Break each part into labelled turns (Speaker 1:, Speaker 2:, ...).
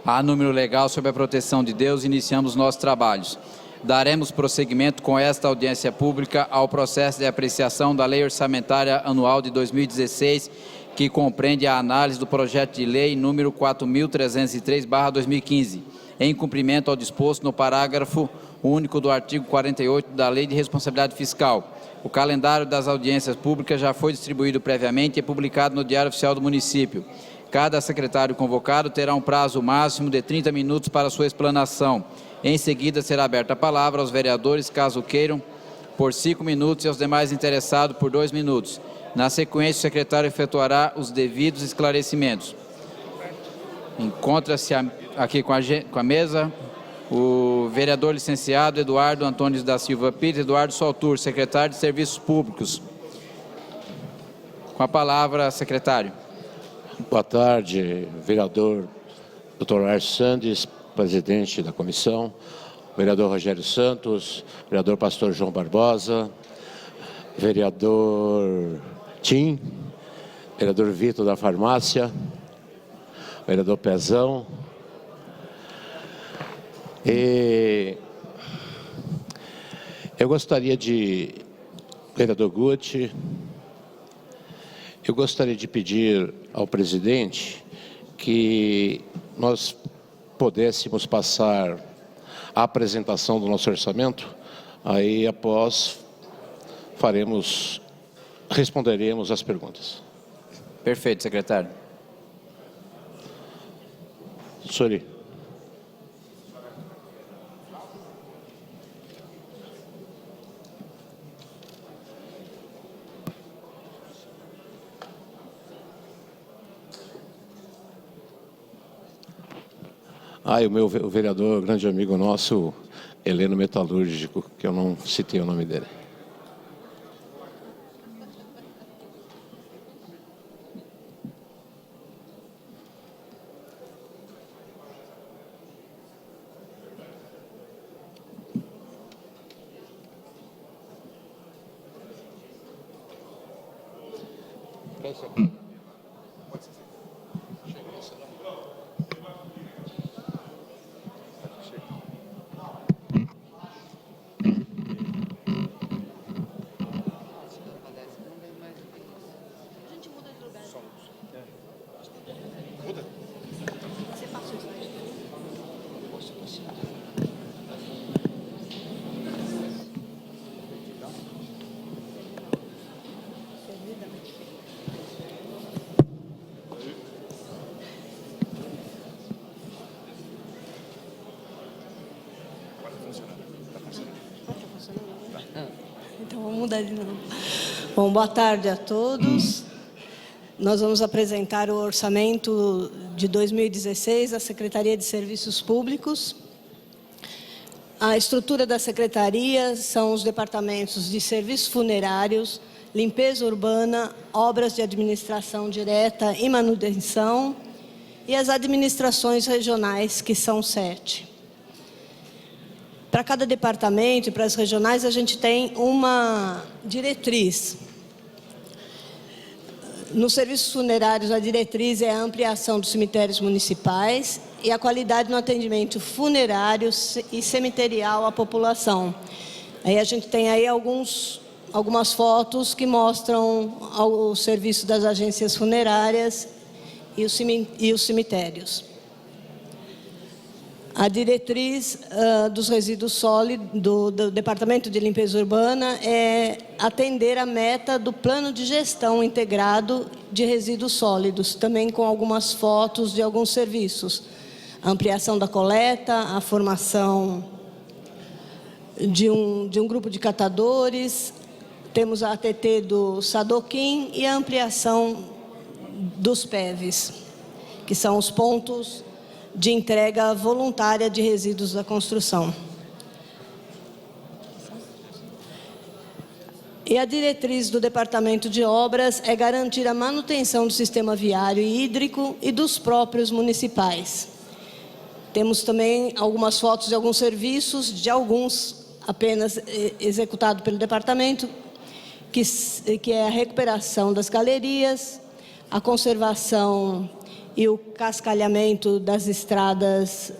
Speaker 1: Há número legal sobre a proteção de Deus, iniciamos nossos trabalhos. Daremos prosseguimento com esta audiência pública ao processo de apreciação da Lei Orçamentária Anual de 2016, que compreende a análise do projeto de lei número 4.303/2015, em cumprimento ao disposto no parágrafo único do artigo 48 da Lei de Responsabilidade Fiscal. O calendário das audiências públicas já foi distribuído previamente e publicado no Diário Oficial do Município. Cada secretário convocado terá um prazo máximo de 30 minutos para sua explanação. Em seguida, será aberta a palavra aos vereadores, caso queiram, por 5 minutos e aos demais interessados por 2 minutos. Na sequência, o secretário efetuará os devidos esclarecimentos. Encontra-se aqui com a mesa o vereador licenciado Eduardo Antônio da Silva Pires, Eduardo Soltur, secretário de Serviços Públicos. Com a palavra, secretário.
Speaker 2: Boa tarde, vereador Dr. Laércio Sandes, presidente da comissão, vereador Rogério Santos, vereador Pastor João Barbosa, vereador Tim, vereador Vitor da Farmácia, vereador Pezão. E eu gostaria vereador Guti, eu gostaria de pedir ao presidente que nós pudéssemos passar a apresentação do nosso orçamento, aí após responderemos as perguntas.
Speaker 1: Perfeito, secretário.
Speaker 2: Sori. O vereador, grande amigo nosso, Heleno Metalúrgico, que eu não citei o nome dele.
Speaker 3: Então, vamos mudar de novo. Bom, boa tarde a todos. Nós vamos apresentar o orçamento de 2016 da Secretaria de Serviços Públicos. A estrutura da Secretaria são os departamentos de serviços funerários, limpeza urbana, obras de administração direta e manutenção e as administrações regionais, que são 7. Para cada departamento e para as regionais, a gente tem uma diretriz. Nos serviços funerários, a diretriz é a ampliação dos cemitérios municipais e a qualidade no atendimento funerário e cemiterial à população. Aí a gente tem aí algumas fotos que mostram o serviço das agências funerárias e os cemitérios. A diretriz dos resíduos sólidos do Departamento de Limpeza Urbana é atender a meta do Plano de Gestão Integrado de Resíduos Sólidos, também com algumas fotos de alguns serviços. A ampliação da coleta, a formação de um grupo de catadores, temos a ATT do Sadoquim e a ampliação dos PEVs, que são os pontos de entrega voluntária de resíduos da construção. E a diretriz do Departamento de Obras é garantir a manutenção do sistema viário e hídrico e dos próprios municipais. Temos também algumas fotos de alguns serviços, de alguns apenas executados pelo departamento, que é a recuperação das galerias, a conservação e o cascalhamento das estradas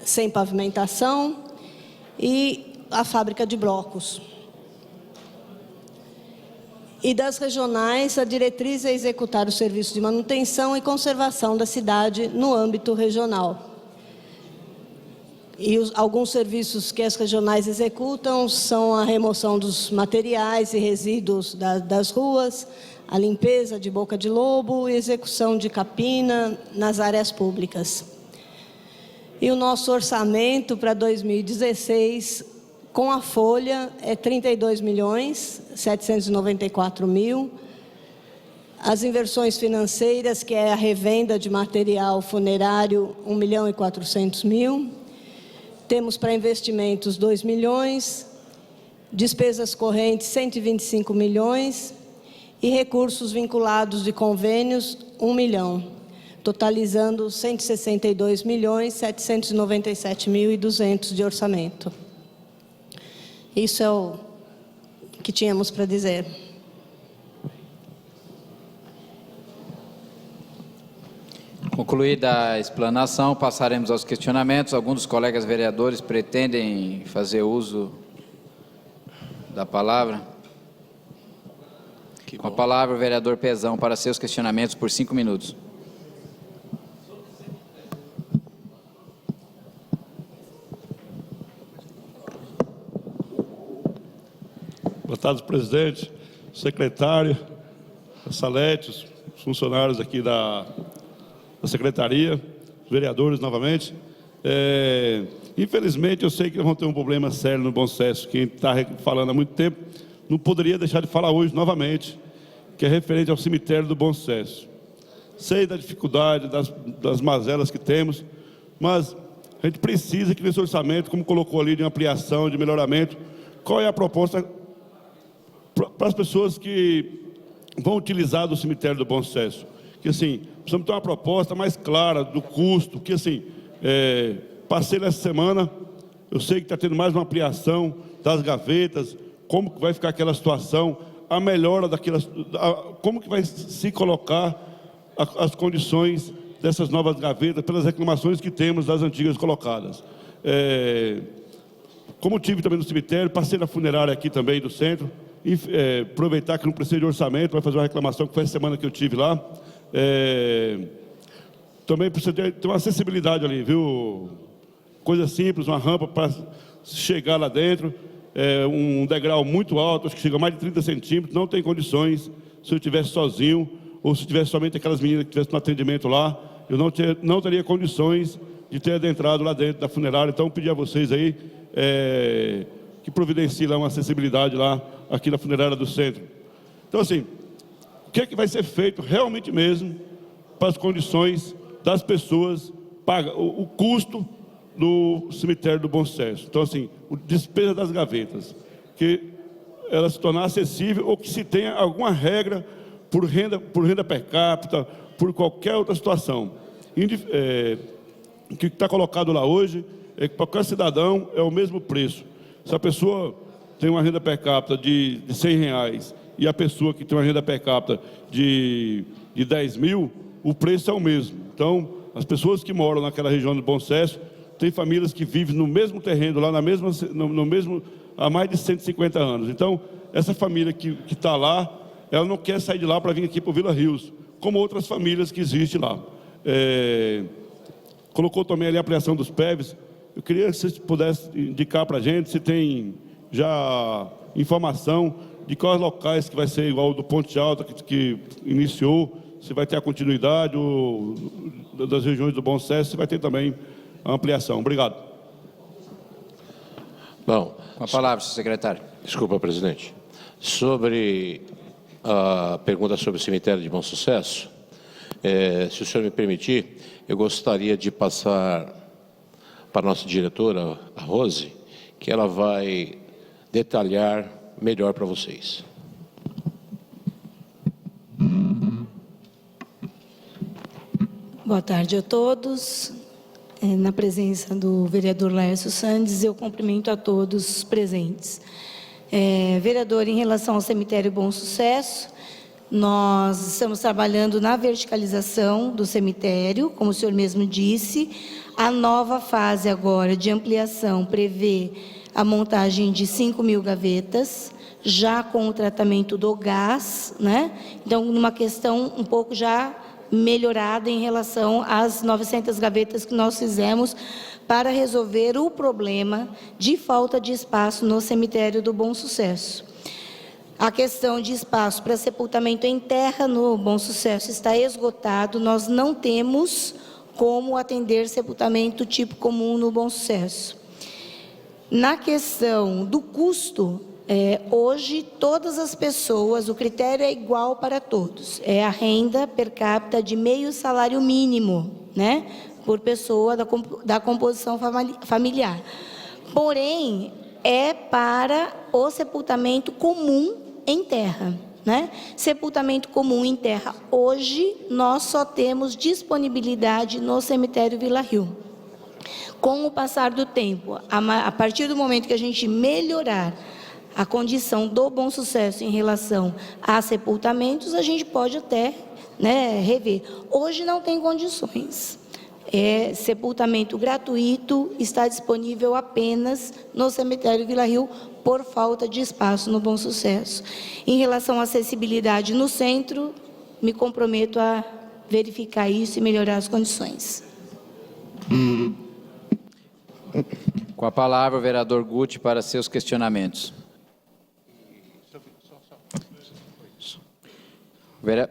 Speaker 3: sem pavimentação e a fábrica de blocos. E das regionais, a diretriz é executar o serviço de manutenção e conservação da cidade no âmbito regional. E alguns serviços que as regionais executam são a remoção dos materiais e resíduos das ruas, a limpeza de boca de lobo e execução de capina nas áreas públicas. E o nosso orçamento para 2016, com a folha, é 32.794.000. As inversões financeiras, que é a revenda de material funerário, 1.400.000. Temos para investimentos 2 milhões, despesas correntes 125 milhões e recursos vinculados de convênios 1 milhão, totalizando 162.797.200 de orçamento. Isso é o que tínhamos para dizer.
Speaker 1: Concluída a explanação, passaremos aos questionamentos. Alguns dos colegas vereadores pretendem fazer uso da palavra? Com a palavra, o vereador Pezão, para seus questionamentos por 5 minutos.
Speaker 4: Boa tarde, presidente, secretário, Salete, os funcionários aqui da secretaria, os vereadores novamente. Infelizmente, eu sei que vão ter um problema sério no Bom Sucesso. Quem está falando há muito tempo não poderia deixar de falar hoje novamente, que é referente ao cemitério do Bom Sucesso. Sei da dificuldade, das mazelas que temos, mas a gente precisa que nesse orçamento, como colocou ali, de ampliação, de melhoramento, qual é a proposta para as pessoas que vão utilizar do cemitério do Bom Sucesso? Que assim, precisamos ter uma proposta mais clara do custo, que assim, passei nessa semana, eu sei que está tendo mais uma ampliação das gavetas, como que vai ficar aquela situação, a melhora daquelas, como que vai se colocar as condições dessas novas gavetas, pelas reclamações que temos das antigas colocadas. Como tive também no cemitério, passei na funerária aqui também do centro, aproveitar que não precisa de orçamento, vai fazer uma reclamação, que foi a semana que eu tive lá. Também precisa ter uma acessibilidade ali, viu? Coisa simples, uma rampa para chegar lá dentro, um degrau muito alto, acho que chega a mais de 30 centímetros, não tem condições. Se eu estivesse sozinho, ou se tivesse somente aquelas meninas que estivessem no atendimento lá, eu não teria condições de ter adentrado lá dentro da funerária. Então, pedir a vocês aí que providenciem lá uma acessibilidade lá, aqui na funerária do centro. Então, assim, o que é que vai ser feito realmente mesmo para as condições das pessoas, paga o custo do cemitério do Bom Sucesso? Então, assim, a despesa das gavetas, que ela se tornar acessível, ou que se tenha alguma regra por renda per capita, por qualquer outra situação. O que está colocado lá hoje é que para qualquer cidadão é o mesmo preço. Se a pessoa tem uma renda per capita de R$100 e a pessoa que tem uma renda per capita de 10 mil, o preço é o mesmo. Então, as pessoas que moram naquela região do Bom Sucesso, tem famílias que vivem no mesmo terreno, lá no mesmo, há mais de 150 anos. Então, essa família que está lá, ela não quer sair de lá para vir aqui para o Vila Rios, como outras famílias que existem lá. Colocou também ali a ampliação dos PEVs. Eu queria que vocês pudessem indicar para a gente se tem já informação de quais locais que vai ser igual ao do Ponte Alta, que iniciou, se vai ter a continuidade, ou das regiões do Bom Sucesso, se vai ter também a ampliação. Obrigado.
Speaker 2: Bom,
Speaker 1: com a palavra, senhor secretário.
Speaker 2: Desculpa, presidente. Sobre a pergunta sobre o cemitério de Bom Sucesso, se o senhor me permitir, eu gostaria de passar para a nossa diretora, a Rose, que ela vai detalhar melhor para vocês.
Speaker 5: Boa tarde a todos. Na presença do vereador Laércio Sandes, eu cumprimento a todos os presentes. Vereador, em relação ao cemitério Bom Sucesso, Nós estamos trabalhando na verticalização do cemitério, como o senhor mesmo disse. A nova fase agora de ampliação prevê a montagem de 5.000 gavetas, já com o tratamento do gás, né? Então, numa questão um pouco já melhorada em relação às 900 gavetas que nós fizemos para resolver o problema de falta de espaço no cemitério do Bom Sucesso. A questão de espaço para sepultamento em terra no Bom Sucesso está esgotado, nós não temos como atender sepultamento tipo comum no Bom Sucesso. Na questão do custo, hoje todas as pessoas, o critério é igual para todos, é a renda per capita de meio salário mínimo, né, por pessoa da composição familiar. Porém, é para o sepultamento comum em terra, né? Sepultamento comum em terra, hoje nós só temos disponibilidade no cemitério Vila Rio. Com o passar do tempo, a partir do momento que a gente melhorar a condição do Bom Sucesso em relação a sepultamentos, a gente pode até, né, rever. Hoje não tem condições. Sepultamento gratuito está disponível apenas no cemitério Vila Rio por falta de espaço no Bom Sucesso. Em relação à acessibilidade no centro, me comprometo a verificar isso e melhorar as condições.
Speaker 1: Com a palavra o vereador Guti para seus questionamentos.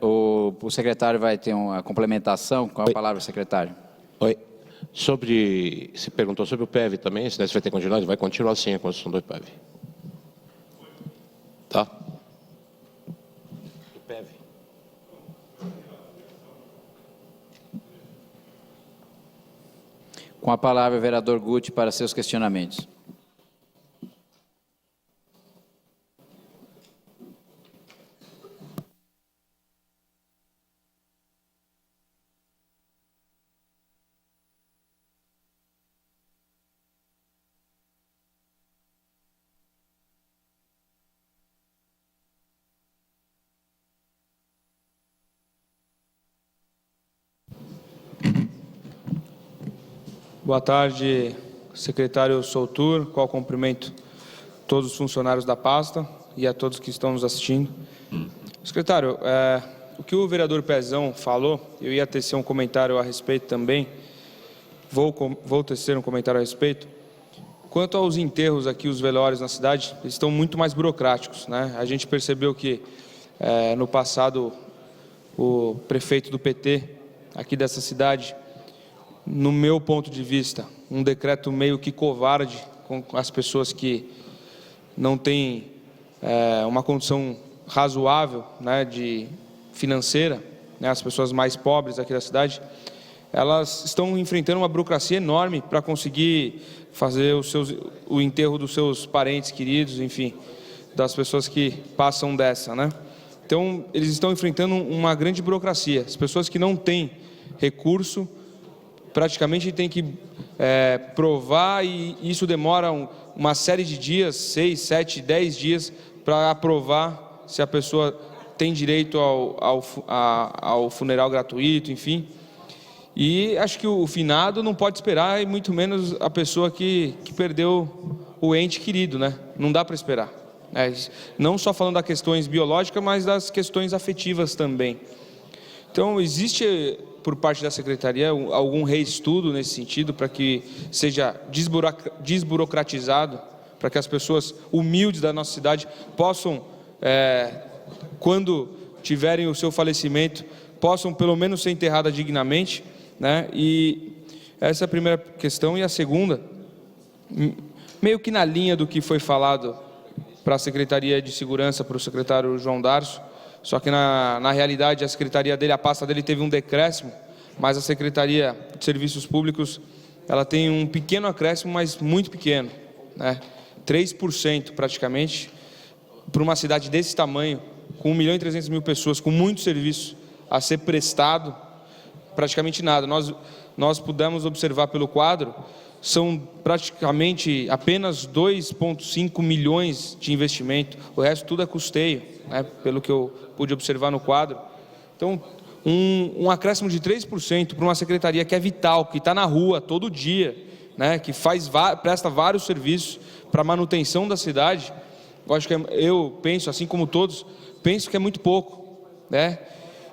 Speaker 1: O secretário vai ter uma complementação. Com a palavra, secretário.
Speaker 2: Oi. Se perguntou sobre o PEV também, se vai ter continuidade, vai continuar sim a construção do PEV. Tá? Do PEV.
Speaker 1: Com a palavra o vereador Guti para seus questionamentos.
Speaker 6: Boa tarde, secretário Soutur, qual cumprimento todos os funcionários da pasta e a todos que estão nos assistindo. Secretário, o que o vereador Pezão falou, eu ia tecer um comentário a respeito também, vou tecer um comentário a respeito. Quanto aos enterros aqui, os velórios na cidade, eles estão muito mais burocráticos, né? A gente percebeu que no passado o prefeito do PT aqui dessa cidade, no meu ponto de vista, um decreto meio que covarde com as pessoas que não têm uma condição razoável, né, financeira, né, as pessoas mais pobres aqui da cidade, elas estão enfrentando uma burocracia enorme para conseguir fazer o enterro dos seus parentes queridos, enfim, das pessoas que passam dessa, né? Então, eles estão enfrentando uma grande burocracia. As pessoas que não têm recurso praticamente tem que provar, e isso demora uma série de dias, 6, 7, 10 dias, para aprovar se a pessoa tem direito ao funeral gratuito, enfim. E acho que o finado não pode esperar, e muito menos a pessoa que perdeu o ente querido, né? Não dá para esperar. Não só falando das questões biológicas, mas das questões afetivas também. Então, existe por parte da Secretaria algum reestudo nesse sentido, para que seja desburocratizado, para que as pessoas humildes da nossa cidade possam, quando tiverem o seu falecimento, possam pelo menos ser enterradas dignamente, né? E essa é a primeira questão. E a segunda, meio que na linha do que foi falado para a Secretaria de Segurança, para o secretário João Darço, só que na realidade a secretaria dele, a pasta dele teve um decréscimo, mas a Secretaria de Serviços Públicos, ela tem um pequeno acréscimo, mas muito pequeno, né? 3% praticamente, para uma cidade desse tamanho, com 1.300.000 pessoas, com muito serviço a ser prestado, praticamente nada. Nós pudemos observar pelo quadro são praticamente apenas 2,5 milhões de investimento, o resto tudo é custeio, né, pelo que eu pude observar no quadro. Então, um acréscimo de 3% para uma secretaria que é vital, que está na rua todo dia, né, que presta vários serviços para a manutenção da cidade, eu penso, assim como todos, penso que é muito pouco, né?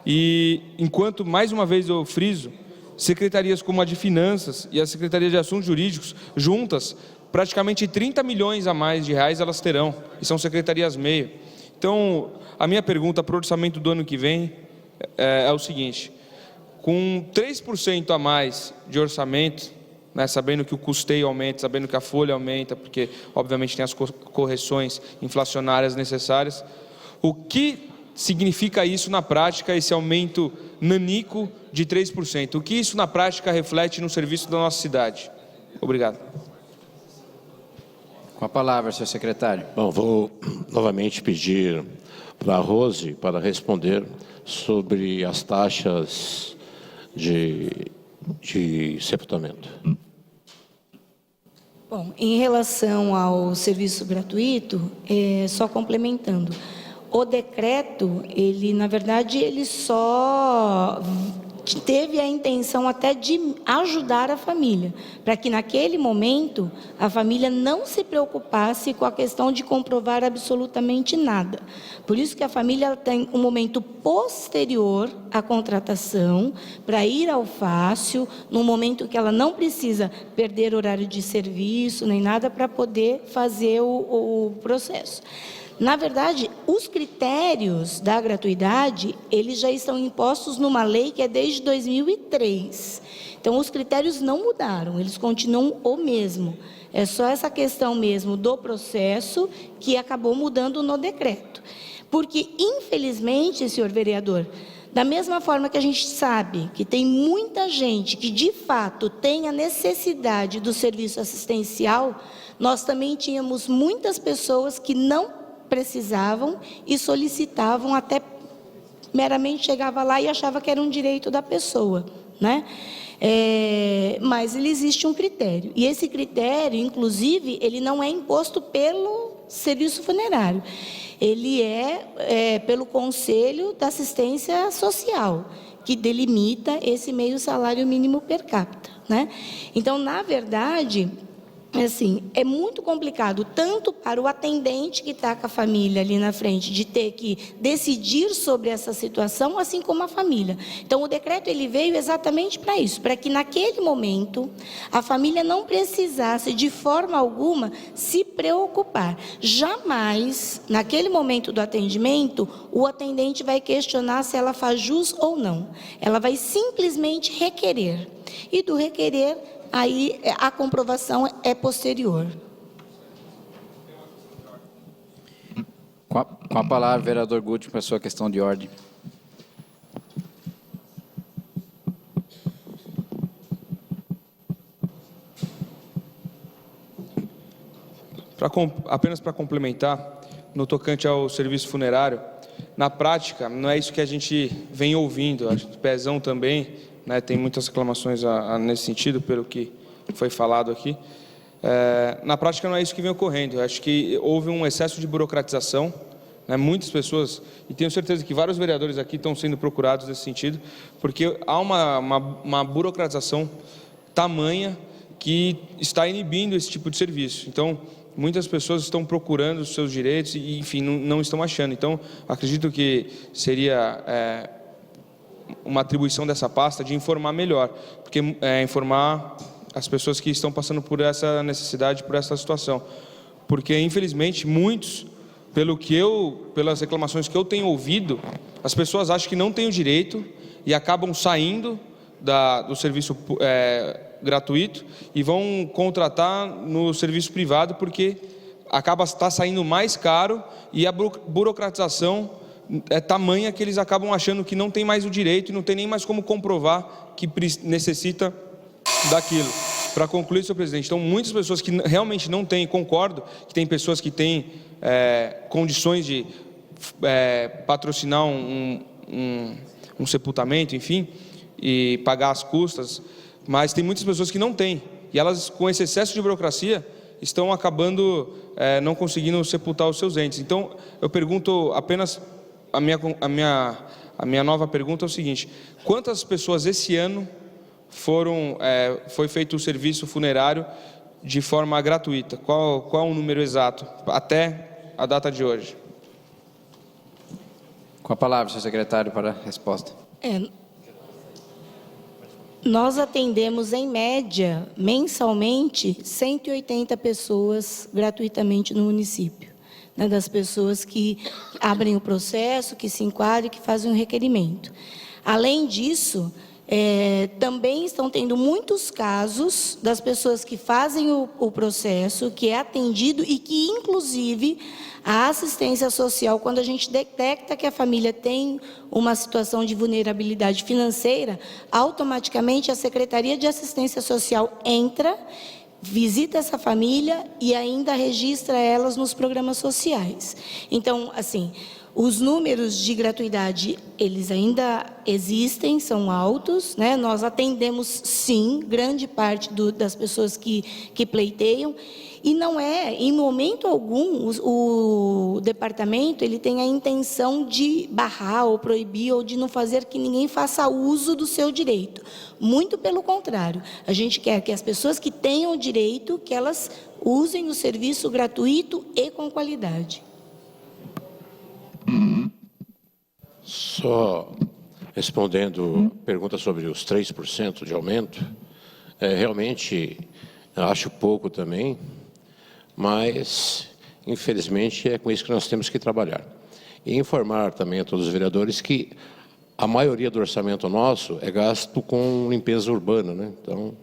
Speaker 6: E enquanto, mais uma vez eu friso, secretarias como a de Finanças e a Secretaria de Assuntos Jurídicos, juntas, praticamente 30 milhões a mais de reais elas terão, e são secretarias meio. Então, a minha pergunta para o orçamento do ano que vem é o seguinte: com 3% a mais de orçamento, né, sabendo que o custeio aumenta, sabendo que a folha aumenta, porque obviamente tem as correções inflacionárias necessárias, o que significa isso na prática, esse aumento nanico de 3%? O que isso na prática reflete no serviço da nossa cidade? Obrigado.
Speaker 1: Com a palavra, senhor secretário.
Speaker 2: Bom, vou novamente pedir para a Rose para responder sobre as taxas de sepultamento.
Speaker 5: Bom, em relação ao serviço gratuito, só complementando, o decreto, ele, na verdade, ele só teve a intenção até de ajudar a família, para que naquele momento a família não se preocupasse com a questão de comprovar absolutamente nada. Por isso que a família tem um momento posterior à contratação para ir ao fácil, no momento que ela não precisa perder horário de serviço nem nada para poder fazer o processo. Na verdade, os critérios da gratuidade, eles já estão impostos numa lei que é desde 2003. Então, os critérios não mudaram, eles continuam o mesmo. É só essa questão mesmo do processo que acabou mudando no decreto. Porque, infelizmente, senhor vereador, da mesma forma que a gente sabe que tem muita gente que, de fato, tem a necessidade do serviço assistencial, nós também tínhamos muitas pessoas que não precisavam e solicitavam, até meramente chegava lá e achava que era um direito da pessoa, né? Mas ele existe um critério, e esse critério, inclusive, ele não é imposto pelo serviço funerário, ele é pelo Conselho da Assistência Social, que delimita esse meio salário mínimo per capita, né? Então, na verdade, assim, é muito complicado, tanto para o atendente que está com a família ali na frente, de ter que decidir sobre essa situação, assim como a família. Então, o decreto ele veio exatamente para isso, para que naquele momento a família não precisasse de forma alguma se preocupar. Jamais, naquele momento do atendimento, o atendente vai questionar se ela faz jus ou não. Ela vai simplesmente requerer. E do requerer, aí a comprovação é posterior.
Speaker 1: Com a palavra, vereador Guti, para a sua questão de ordem.
Speaker 6: Apenas para complementar, no tocante ao serviço funerário, na prática, não é isso que a gente vem ouvindo, a Pezão também, né, tem muitas reclamações nesse sentido, pelo que foi falado aqui. Na prática, não é isso que vem ocorrendo. Eu acho que houve um excesso de burocratização, né, muitas pessoas, e tenho certeza que vários vereadores aqui estão sendo procurados nesse sentido, porque há uma burocratização tamanha que está inibindo esse tipo de serviço. Então, muitas pessoas estão procurando os seus direitos e, enfim, não estão achando. Então, acredito que seria uma atribuição dessa pasta de informar melhor, porque informar as pessoas que estão passando por essa necessidade, por essa situação. Porque, infelizmente, muitos, pelas reclamações que eu tenho ouvido, as pessoas acham que não têm o direito e acabam saindo do serviço gratuito e vão contratar no serviço privado, porque acaba saindo mais caro e a burocratização é tamanha que eles acabam achando que não tem mais o direito e não tem nem mais como comprovar que necessita daquilo. Para concluir, senhor presidente, então muitas pessoas que realmente não têm, concordo, que tem pessoas que têm condições de patrocinar um sepultamento, enfim, e pagar as custas, mas tem muitas pessoas que não têm. E elas, com esse excesso de burocracia, estão acabando não conseguindo sepultar os seus entes. Então, eu pergunto apenas, a minha nova pergunta é o seguinte: quantas pessoas esse ano foi feito o serviço funerário de forma gratuita? Qual o número exato até a data de hoje?
Speaker 1: Com a palavra, senhor secretário, para a resposta.
Speaker 5: Nós atendemos, em média, mensalmente, 180 pessoas gratuitamente no município, né, das pessoas que abrem o processo, que se enquadram e que fazem o requerimento. Além disso, também estão tendo muitos casos das pessoas que fazem o processo, que é atendido e que, inclusive, a assistência social, quando a gente detecta que a família tem uma situação de vulnerabilidade financeira, automaticamente a Secretaria de Assistência Social entra, visita essa família e ainda registra elas nos programas sociais. Então, assim, os números de gratuidade, eles ainda existem, são altos, né? Nós atendemos, sim, grande parte das pessoas que pleiteiam, e não em momento algum, o departamento ele tem a intenção de barrar ou proibir ou de não fazer que ninguém faça uso do seu direito. Muito pelo contrário, a gente quer que as pessoas que tenham o direito, que elas usem o serviço gratuito e com qualidade.
Speaker 2: Só respondendo pergunta sobre os 3% de aumento, realmente acho pouco também, mas infelizmente é com isso que nós temos que trabalhar. E informar também a todos os vereadores que a maioria do orçamento nosso é gasto com limpeza urbana, né? Então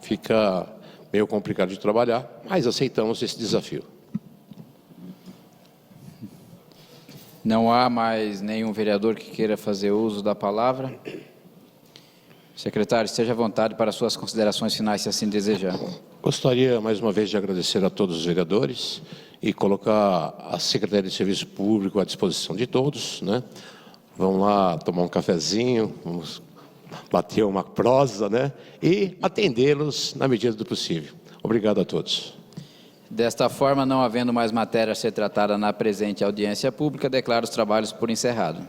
Speaker 2: fica meio complicado de trabalhar, mas aceitamos esse desafio.
Speaker 1: Não há mais nenhum vereador que queira fazer uso da palavra. Secretário, esteja à vontade para suas considerações finais, se assim desejar.
Speaker 2: Gostaria, mais uma vez, de agradecer a todos os vereadores e colocar a Secretaria de Serviço Público à disposição de todos, né? Vamos lá tomar um cafezinho, vamos bater uma prosa, né? E atendê-los na medida do possível. Obrigado a todos.
Speaker 1: Desta forma, não havendo mais matéria a ser tratada na presente audiência pública, declaro os trabalhos por encerrado.